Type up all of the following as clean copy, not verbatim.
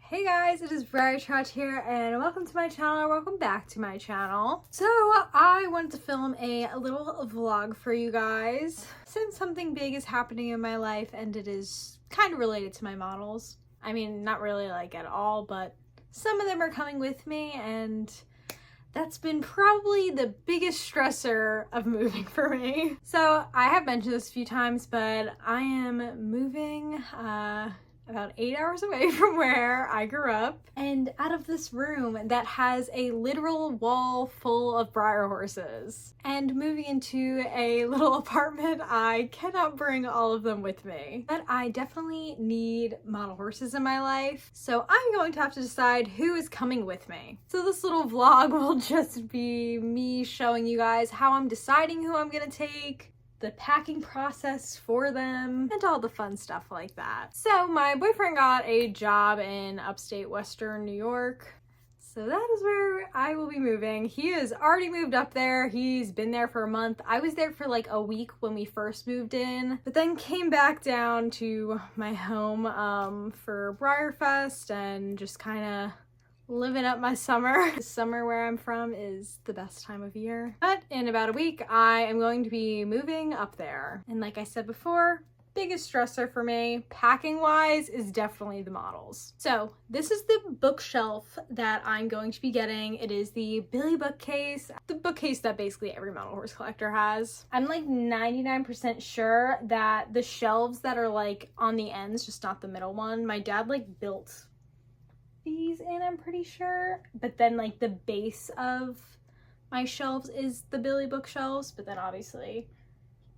Hey guys, it is Briar Trout here and welcome to my channel, or welcome back to my channel. So I wanted to film a little vlog for you guys since something big is happening in my life and it is kind of related to my models. I mean, not really like at all, but some of them are coming with me and that's been probably the biggest stressor of moving for me. So I have mentioned this a few times, but I am moving about 8 hours away from where I grew up and out of this room that has a literal wall full of Breyer horses. And moving into a little apartment, I cannot bring all of them with me. But I definitely need model horses in my life, so I'm going to have to decide who is coming with me. So this little vlog will just be me showing you guys how I'm deciding who I'm gonna take, the packing process for them, and all the fun stuff like that. So my boyfriend got a job in upstate Western New York, so that is where I will be moving. He has already moved up there. He's been there for a month. I was there for like a week when we first moved in, but then came back down to my home for Briarfest and just kind of living up my summer. The summer where I'm from is the best time of year. But in about a week, I am going to be moving up there. And like I said before, biggest stressor for me, packing wise, is definitely the models. So this is the bookshelf that I'm going to be getting. It is the Billy bookcase, the bookcase that basically every model horse collector has. I'm like 99% sure that the shelves that are like on the ends, just not the middle one, my dad like built these in, I'm pretty sure, but then like the base of my shelves is the Billy bookshelves, but then obviously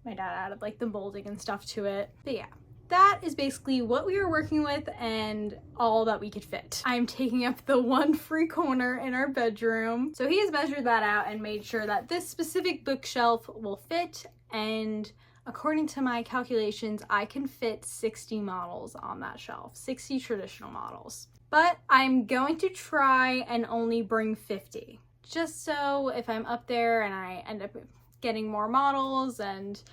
my dad added like the molding and stuff to it. But yeah, that is basically what we were working with and all that we could fit. I'm taking up the one free corner in our bedroom, so he has measured that out and made sure that this specific bookshelf will fit, and according to my calculations, I can fit 60 models on that shelf, 60 traditional models. But I'm going to try and only bring 50, just so if I'm up there and I end up getting more models, and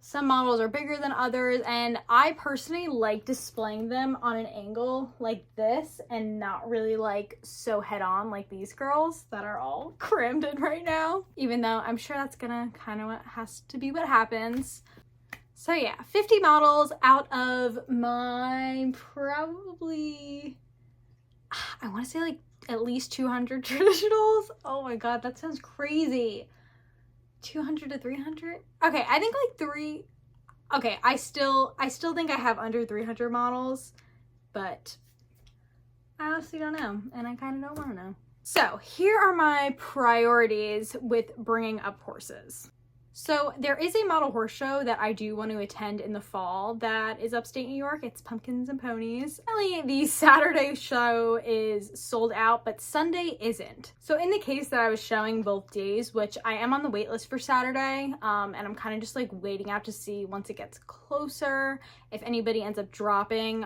some models are bigger than others, and I personally like displaying them on an angle like this and not really like so head on like these girls that are all crammed in right now, even though I'm sure that's gonna kind of has to be what happens. So yeah, 50 models out of my probably, I want to say like at least 200 traditionals. Oh my god, that sounds crazy. 200 to 300? Okay, I think like okay, I still think I have under 300 models, but I honestly don't know, and I kind of don't want to know. So here are my priorities with bringing up horses. So there is a model horse show that I do want to attend in the fall that is upstate New York. It's Pumpkins and Ponies. Really, the Saturday show is sold out, but Sunday isn't. So in the case that I was showing both days, which I am on the wait list for Saturday, and I'm kind of just like waiting out to see once it gets closer, if anybody ends up dropping.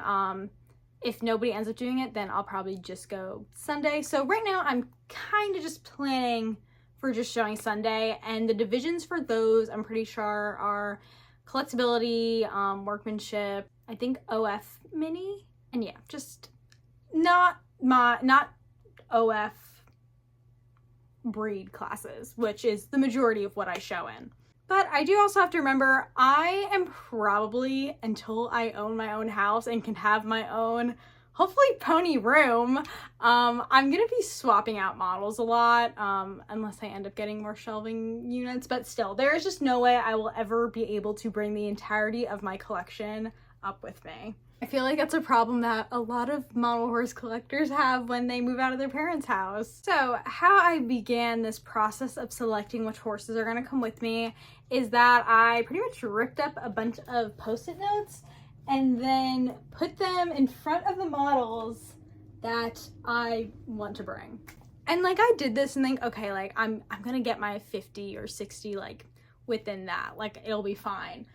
If nobody ends up doing it, then I'll probably just go Sunday. So right now I'm kind of just planning for just showing Sunday, and the divisions for those I'm pretty sure are collectability, workmanship, I think OF mini, and yeah, just not OF breed classes, which is the majority of what I show in. But I do also have to remember, I am probably, until I own my own house and can have my own hopefully pony room, I'm gonna be swapping out models a lot, unless I end up getting more shelving units, but still, there is just no way I will ever be able to bring the entirety of my collection up with me. I feel like that's a problem that a lot of model horse collectors have when they move out of their parents' house. So how I began this process of selecting which horses are gonna come with me is that I pretty much ripped up a bunch of Post-it notes and then put them in front of the models that I want to bring. And like I did this and think, okay, like I'm gonna get my 50 or 60 like within that, like it'll be fine.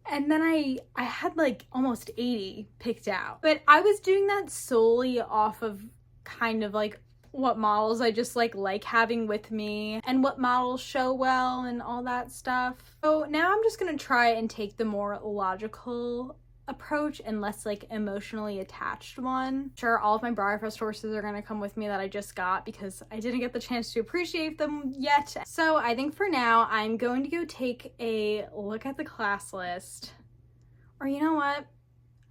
And then I had like almost 80 picked out. But I was doing that solely off of kind of like what models I just like having with me and what models show well and all that stuff. So now I'm just gonna try and take the more logical approach and less like emotionally attached one. Sure, all of my Briarfest horses are gonna come with me that I just got because I didn't get the chance to appreciate them yet. So I think for now I'm going to go take a look at the class list. Or you know what?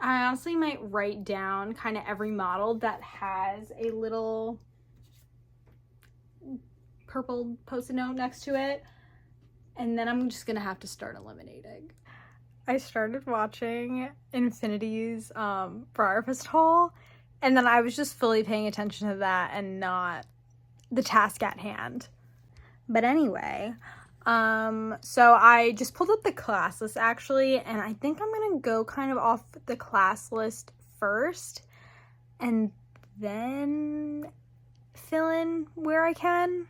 I honestly might write down kind of every model that has a little purple post-it note next to it, and then I'm just gonna have to start eliminating. I started watching Infinity's Briarfest haul, and then I was just fully paying attention to that and not the task at hand. But anyway, so I just pulled up the class list actually, and I think I'm gonna go kind of off the class list first and then fill in where I can.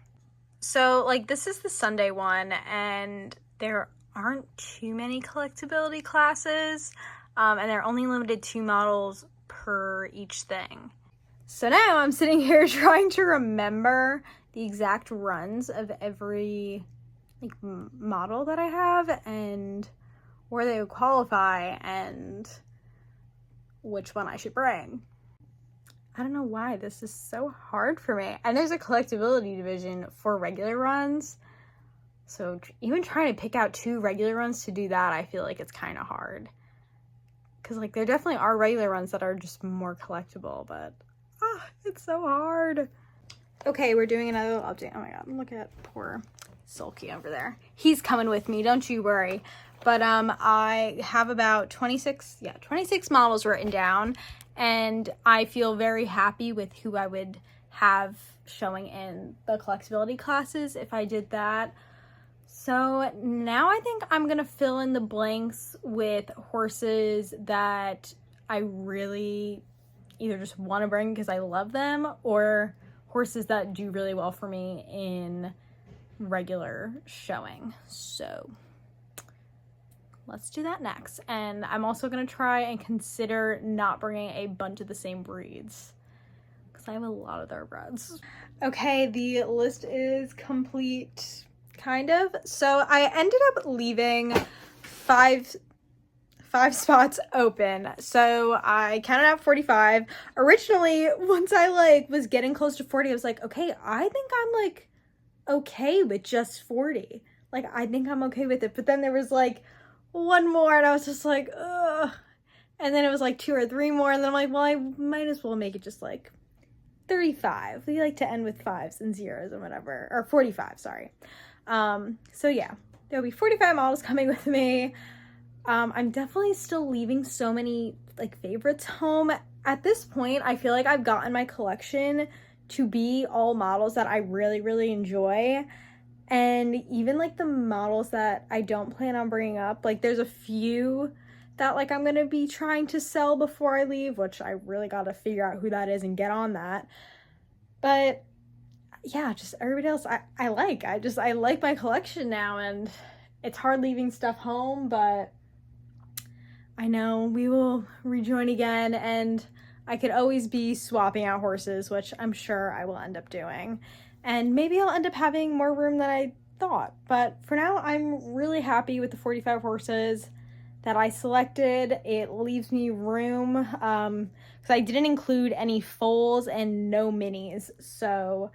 So like this is the Sunday one, and there aren't too many collectability classes, and they're only limited 2 models per each thing. So now I'm sitting here trying to remember the exact runs of every like model that I have and where they would qualify and which one I should bring. I don't know why this is so hard for me. And there's a collectability division for regular runs, so even trying to pick out 2 regular runs to do that, I feel like it's kind of hard. Because like there definitely are regular runs that are just more collectible, but it's so hard. Okay, we're doing another little update. Oh my god, look at poor Sulky over there. He's coming with me, don't you worry. But I have about 26 models written down, and I feel very happy with who I would have showing in the collectability classes if I did that. So now I think I'm gonna fill in the blanks with horses that I really either just want to bring because I love them, or horses that do really well for me in regular showing. So let's do that next. And I'm also going to try and consider not bringing a bunch of the same breeds because I have a lot of their breds. Okay, the list is complete, kind of. So I ended up leaving five spots open. So I counted out 45. Originally, once I like was getting close to 40, I was like, okay, I think I'm like okay with just 40. Like, I think I'm okay with it. But then there was like one more and I was just like, ugh. And then it was like 2 or 3 more. And then I'm like, well, I might as well make it just like 35. We like to end with 5s and 0s and whatever. Or 45, sorry. So yeah, there'll be 45 models coming with me. I'm definitely still leaving so many like favorites home. At this point, I feel like I've gotten my collection to be all models that I really, really enjoy. And even like the models that I don't plan on bringing up, like there's a few that like I'm gonna be trying to sell before I leave, which I really gotta figure out who that is and get on that. But yeah, just everybody else I like my collection now, and it's hard leaving stuff home, but I know we will rejoin again, and I could always be swapping out horses, which I'm sure I will end up doing. And maybe I'll end up having more room than I thought. But for now, I'm really happy with the 45 horses that I selected. It leaves me room because I didn't include any foals and no minis. So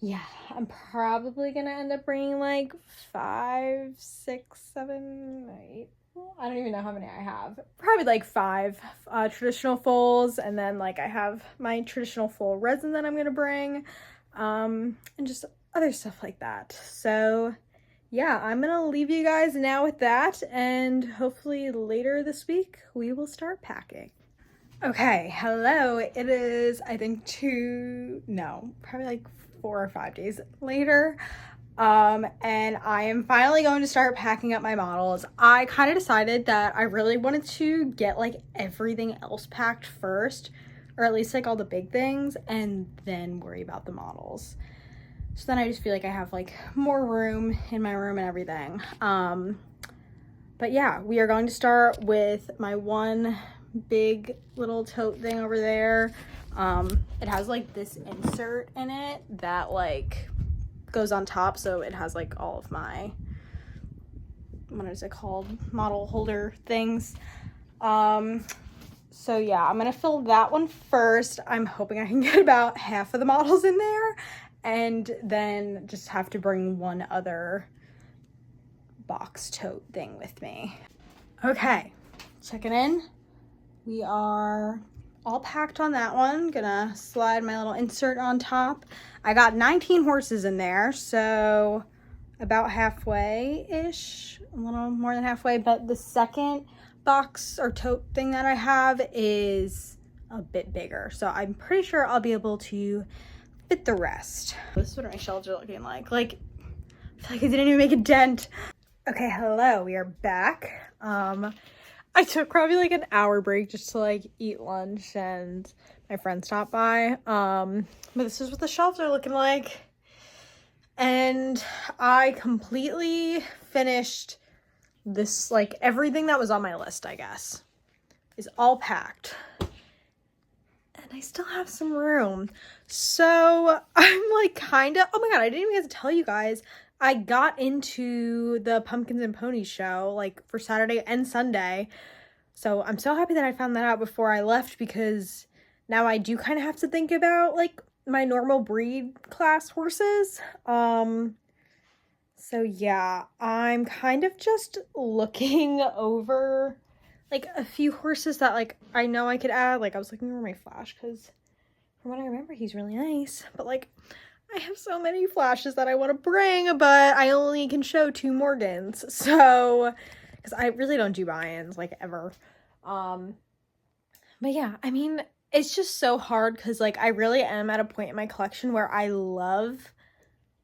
yeah, I'm probably going to end up bringing like 5, 6, 7, 8. I don't even know how many I have. Probably like 5 traditional foals, and then like I have my traditional foal resin that I'm gonna bring, and just other stuff like that. So yeah, I'm gonna leave you guys now with that, and hopefully later this week we will start packing. Okay, hello. It is, I think probably like 4 or 5 days later. And I am finally going to start packing up my models. I kind of decided that I really wanted to get like everything else packed first, or at least like all the big things, and then worry about the models. So then I just feel like I have like more room in my room and everything. But yeah, we are going to start with my one big little tote thing over there. It has like this insert in it that like goes on top, so it has like all of my, what is it called, model holder things. So yeah, I'm gonna fill that one first. I'm hoping I can get about half of the models in there, and then just have to bring one other box tote thing with me. Okay, checking in. We are all packed on that one. Gonna slide my little insert on top. I got 19 horses in there, so about halfway-ish, a little more than halfway, but the second box or tote thing that I have is a bit bigger, so I'm pretty sure I'll be able to fit the rest. This is what my shelves are looking like. Like, I feel like I didn't even make a dent. Okay, hello, we are back. I took probably like an hour break just to like eat lunch and my friend stopped by. But this is what the shelves are looking like. And I completely finished this, like everything that was on my list, I guess, is all packed. And I still have some room. So I'm like kind of, oh my God, I didn't even get to tell you guys. I got into the Pumpkins and Ponies show like for Saturday and Sunday. So I'm so happy that I found that out before I left, because now I do kind of have to think about like my normal breed class horses. So yeah, I'm kind of just looking over like a few horses that like I know I could add. Like I was looking over my Flash because from what I remember, he's really nice. But like I have so many Flashes that I want to bring, but I only can show 2 Morgans. So, because I really don't do buy-ins like ever. But yeah, I mean, it's just so hard because like I really am at a point in my collection where I love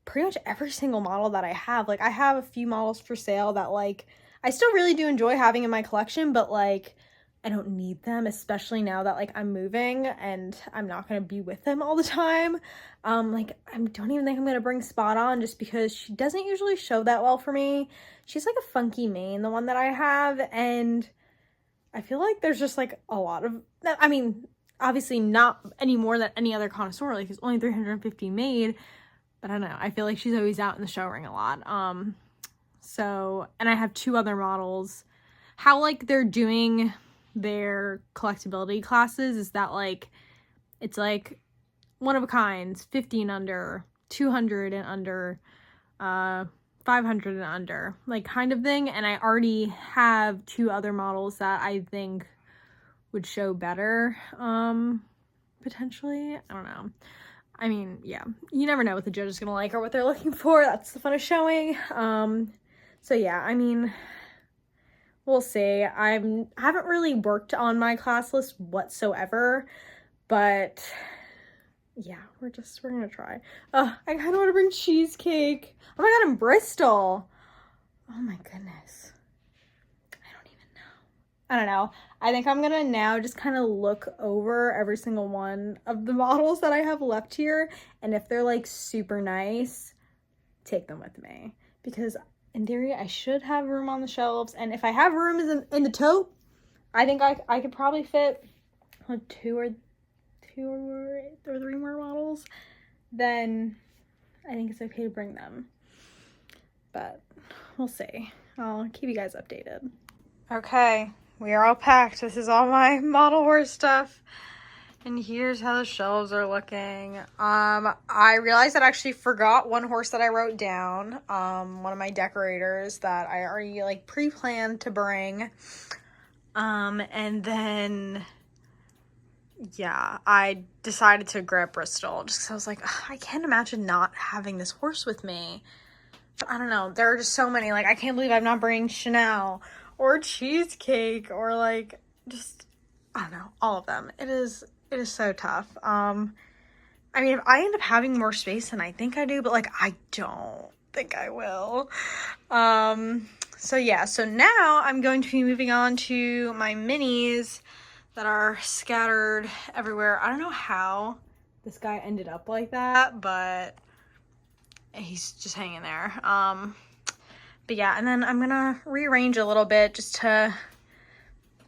pretty much every single model that I have. Like I have a few models for sale that like I still really do enjoy having in my collection, but like I don't need them, especially now that like I'm moving and I'm not going to be with them all the time. Like I don't even think I'm going to bring Spot on just because she doesn't usually show that well for me. She's like a funky mane, the one that I have, and I feel like there's just like a lot of, I mean, obviously not any more than any other connoisseur, like there's only 350 made, but I don't know, I feel like she's always out in the show ring a lot. So, and I have 2 other models. How like they're doing their collectability classes is that like it's like one of a kinds, 50 and under, 200 and under, 500 and under, like kind of thing. And I already have 2 other models that I think would show better, potentially. I don't know. I mean, yeah, you never know what the judge is gonna like or what they're looking for. That's the fun of showing. So yeah, I mean, we'll see. I haven't really worked on my class list whatsoever, but yeah, we're gonna try. I kind of want to bring cheesecake. Oh my God, in Bristol. Oh my goodness. I don't know. I think I'm gonna now just kind of look over every single one of the models that I have left here, and if they're like super nice, take them with me, because in theory I should have room on the shelves, and if I have room in the tote, I think I could probably fit like 2 or 3 more models. Then I think it's okay to bring them, but we'll see. I'll keep you guys updated. Okay, we are all packed. This is all my model horse stuff. And here's how the shelves are looking. I realized that I actually forgot one horse that I wrote down. One of my decorators that I already like pre-planned to bring. And then, yeah, I decided to grab Bristol just because I was like, I can't imagine not having this horse with me. But I don't know. There are just so many. Like, I can't believe I'm not bringing Chanel or Cheesecake or like just, I don't know, all of them. It is so tough. I mean, if I end up having more space than I think I do, but like I don't think I will. So yeah, so now I'm going to be moving on to my minis that are scattered everywhere. I don't know how this guy ended up like that, but he's just hanging there. But yeah, and then I'm gonna rearrange a little bit just to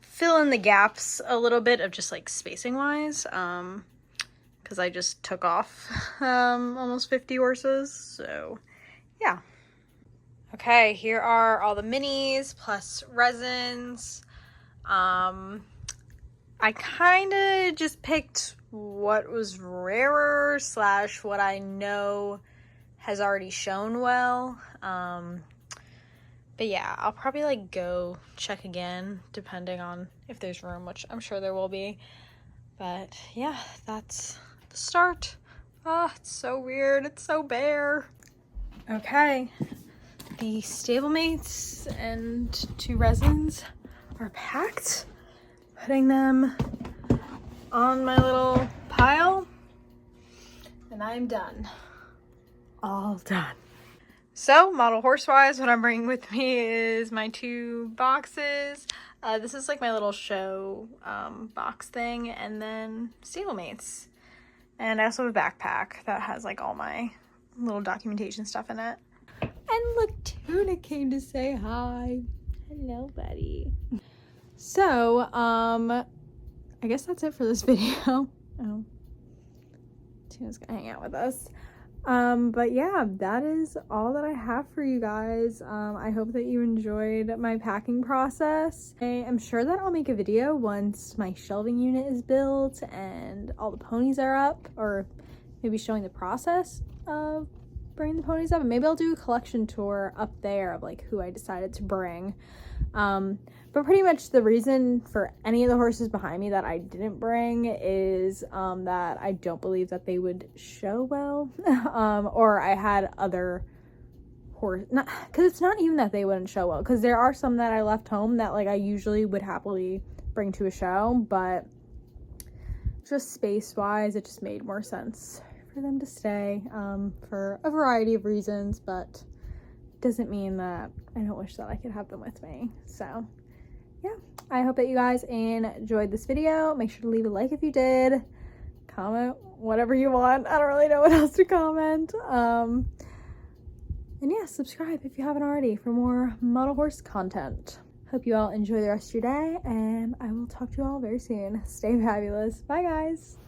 fill in the gaps a little bit of just like spacing wise, because I just took off almost 50 horses, so yeah. Okay, here are all the minis plus resins. I kind of just picked what was rarer / what I know has already shown well. But yeah, I'll probably like go check again depending on if there's room, which I'm sure there will be. But yeah, that's the start. Ah, it's so weird. It's so bare. Okay, the stablemates and 2 resins are packed. Putting them on my little pile, and I'm done. All done. So, model horse-wise, what I'm bringing with me is my 2 boxes. This is like my little show box thing, and then stablemates. And I also have a backpack that has like all my little documentation stuff in it. And look, Tuna came to say hi. Hello, buddy. So, I guess that's it for this video. Oh, Tuna's gonna hang out with us. But yeah, that is all that I have for you guys. I hope that you enjoyed my packing process. I am sure that I'll make a video once my shelving unit is built and all the ponies are up, or maybe showing the process of bringing the ponies up. And maybe I'll do a collection tour up there of like who I decided to bring. But pretty much the reason for any of the horses behind me that I didn't bring is that I don't believe that they would show well. Or I had other because it's not even that they wouldn't show well, because there are some that I left home that like I usually would happily bring to a show, but just space wise it just made more sense for them to stay for a variety of reasons, but doesn't mean that I don't wish that I could have them with me. So yeah, I hope that you guys enjoyed this video. Make sure to leave a like if you did. Comment whatever you want. I don't really know what else to comment. And yeah, subscribe if you haven't already for more model horse content. Hope you all enjoy the rest of your day, and I will talk to you all very soon. Stay fabulous. Bye, guys.